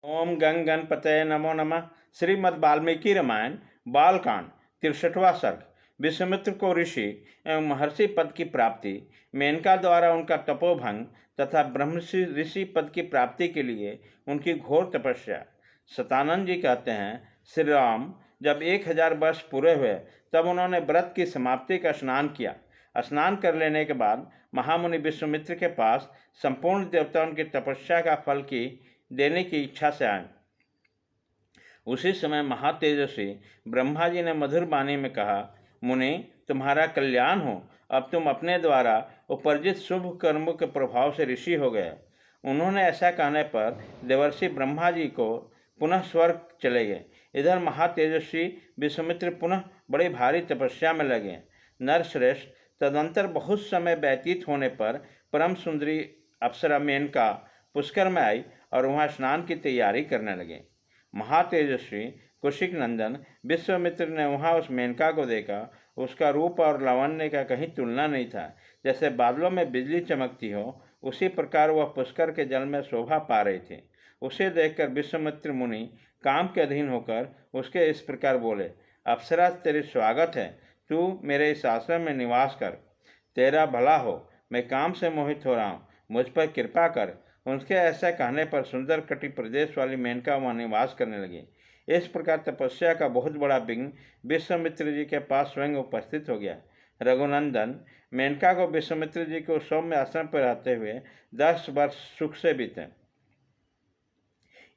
ओम गंग गणपतये नमो नमः। श्रीमद् वाल्मीकि रामायण बालकांड 63वां सर्ग। विश्वामित्र को ऋषि एवं महर्षि पद की प्राप्ति, मेनका द्वारा उनका तपोभंग तथा ब्रह्मर्षि ऋषि पद की प्राप्ति के लिए उनकी घोर तपस्या। सतानंद जी कहते हैं, श्री राम जब 1000 वर्ष पूरे हुए तब उन्होंने व्रत की समाप्ति का स्नान किया। स्नान कर लेने के बाद महामुनि विश्वामित्र के पास संपूर्ण देवताओं की तपस्या का फल की देने की इच्छा से आए। उसी समय महातेजस्वी ब्रह्मा जी ने मधुर वाणी में कहा, मुनि तुम्हारा कल्याण हो, अब तुम अपने द्वारा उपर्जित शुभ कर्मों के प्रभाव से ऋषि हो गए। उन्होंने ऐसा कहने पर देवर्षि ब्रह्मा जी को पुनः स्वर्ग चले गए। इधर महातेजस्वी विश्वामित्र पुनः बड़ी भारी तपस्या में लगे। नरश्रेष्ठ तदंतर बहुत समय व्यतीत होने पर परम सुंदरी अप्सरा मेनका पुष्कर में आई और वहाँ स्नान की तैयारी करने लगे। महातेजस्वी कुशिक नंदन विश्वामित्र ने वहाँ उस मेनका को देखा। उसका रूप और लावण्य का कहीं तुलना नहीं था। जैसे बादलों में बिजली चमकती हो, उसी प्रकार वह पुष्कर के जल में शोभा पा रही थी। उसे देखकर विश्वामित्र मुनि काम के अधीन होकर उसके इस प्रकार बोले, अप्सरा तेरे स्वागत है, तू मेरे इस आश्रम में निवास कर। तेरा भला हो, मैं काम से मोहित हो रहा हूँ, मुझ पर कृपा कर। उनके ऐसा कहने पर सुंदर कटि प्रदेश वाली मेनका वहाँ निवास करने लगी। इस प्रकार तपस्या का बहुत बड़ा विघ्न विश्वामित्र जी के पास स्वयं उपस्थित हो गया। रघुनंदन मेनका को विश्वामित्र जी को सौम्य आश्रम पर रहते हुए 10 वर्ष सुख से बीते।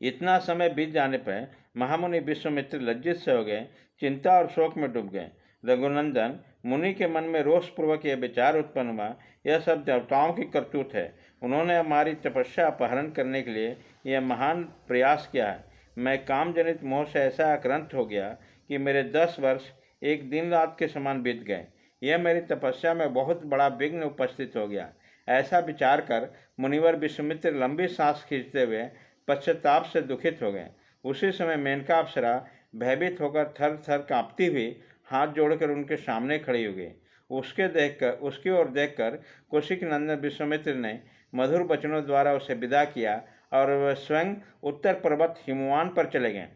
इतना समय बीत जाने पर महामुनि विश्वामित्र लज्जित से हो गए, चिंता और शोक में डूब गए। रघुनंदन मुनि के मन में रोषपूर्वक यह विचार उत्पन्न हुआ, यह सब देवताओं की करतूत है। उन्होंने हमारी तपस्या अपहरण करने के लिए यह महान प्रयास किया है। मैं काम जनित मोह से ऐसा आक्रांत हो गया कि मेरे 10 वर्ष एक दिन रात के समान बीत गए। यह मेरी तपस्या में बहुत बड़ा विघ्न उपस्थित हो गया। ऐसा विचार कर मुनिवर विश्वामित्र लंबी सांस खींचते हुए पश्चाताप से दुखित हो गए। उसी समय मेनका अप्सरा भयभीत होकर थर थर कांपती हुई हाथ जोड़कर उनके सामने खड़ी हो गई। उसकी ओर देखकर कौशिक नंदन विश्वामित्र ने मधुर वचनों द्वारा उसे विदा किया और वह स्वयं उत्तर पर्वत हिमवान पर चले गए।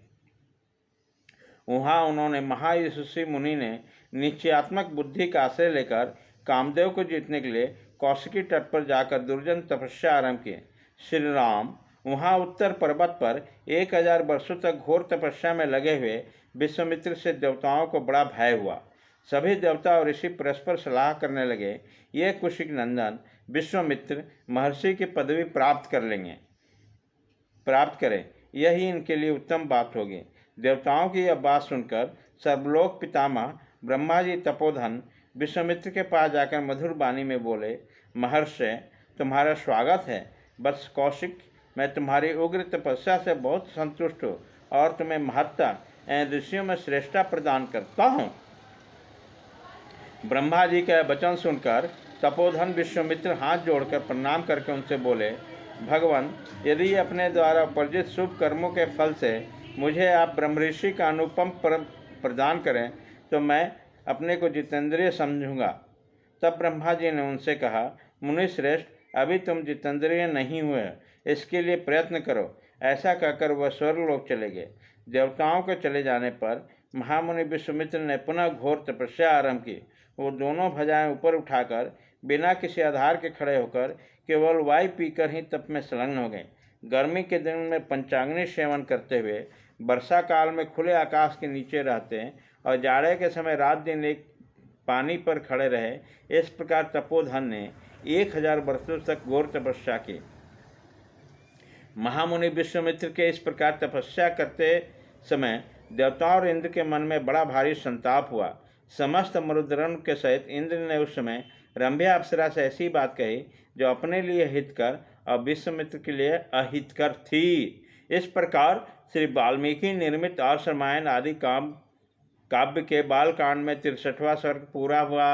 वहाँ उन्होंने महायशस्वी मुनि ने निश्चयात्मक बुद्धि का आश्रय लेकर कामदेव को जीतने के लिए कौशिकी तट पर जाकर दुर्जन तपस्या आरंभ की। श्री राम वहाँ उत्तर पर्वत पर 1000 वर्षों तक घोर तपस्या में लगे हुए विश्वामित्र से देवताओं को बड़ा भय हुआ। सभी देवता और ऋषि परस्पर सलाह करने लगे, ये कुशिक नंदन विश्वामित्र महर्षि की पदवी प्राप्त करें, यही इनके लिए उत्तम बात होगी। देवताओं की यह बात सुनकर सर्वलोक पितामह ब्रह्मा जी तपोधन विश्वामित्र के पास जाकर मधुर वाणी में बोले, महर्षि तुम्हारा स्वागत है। बस कौशिक, मैं तुम्हारी उग्र तपस्या से बहुत संतुष्ट हूँ और तुम्हें महत्ता एवं ऋषियों में श्रेष्ठता प्रदान करता हूँ। ब्रह्मा जी का वचन सुनकर तपोधन विश्वामित्र हाथ जोड़कर प्रणाम करके उनसे बोले, भगवान, यदि अपने द्वारा उपार्जित शुभ कर्मों के फल से मुझे आप ब्रह्मऋषि का अनुपम प्रदान करें तो मैं अपने को जितेंद्रिय समझूंगा। तब ब्रह्मा जी ने उनसे कहा, मुनिश्रेष्ठ, अभी तुम जितेंद्रिय नहीं हुए, इसके लिए प्रयत्न करो। ऐसा कहकर वह स्वर्गलोक चले गए। देवताओं के चले जाने पर महामुनि विश्वामित्र ने पुनः घोर तपस्या आरंभ की। वो दोनों भुजाएं ऊपर उठाकर बिना किसी आधार के खड़े होकर केवल वायु पीकर ही तप में संलग्न हो गए। गर्मी के दिन में पंचाग्नि सेवन करते हुए, वर्षा काल में खुले आकाश के नीचे रहते और जाड़े के समय रात दिन एक पानी पर खड़े रहे। इस प्रकार तपोधन ने 1000 वर्षों तक घोर तपस्या की। महामुनि विश्वामित्र के इस प्रकार तपस्या करते समय देवताओं और इंद्र के मन में बड़ा भारी संताप हुआ। समस्त मरुदगण के सहित इंद्र ने उस समय रंभ्या अप्सरा से ऐसी बात कही जो अपने लिए हितकर और विश्वामित्र के लिए अहितकर थी। इस प्रकार श्री वाल्मीकि निर्मित आर्ष रामायण आदि काव्य के बालकांड में 63वां सर्ग पूरा हुआ।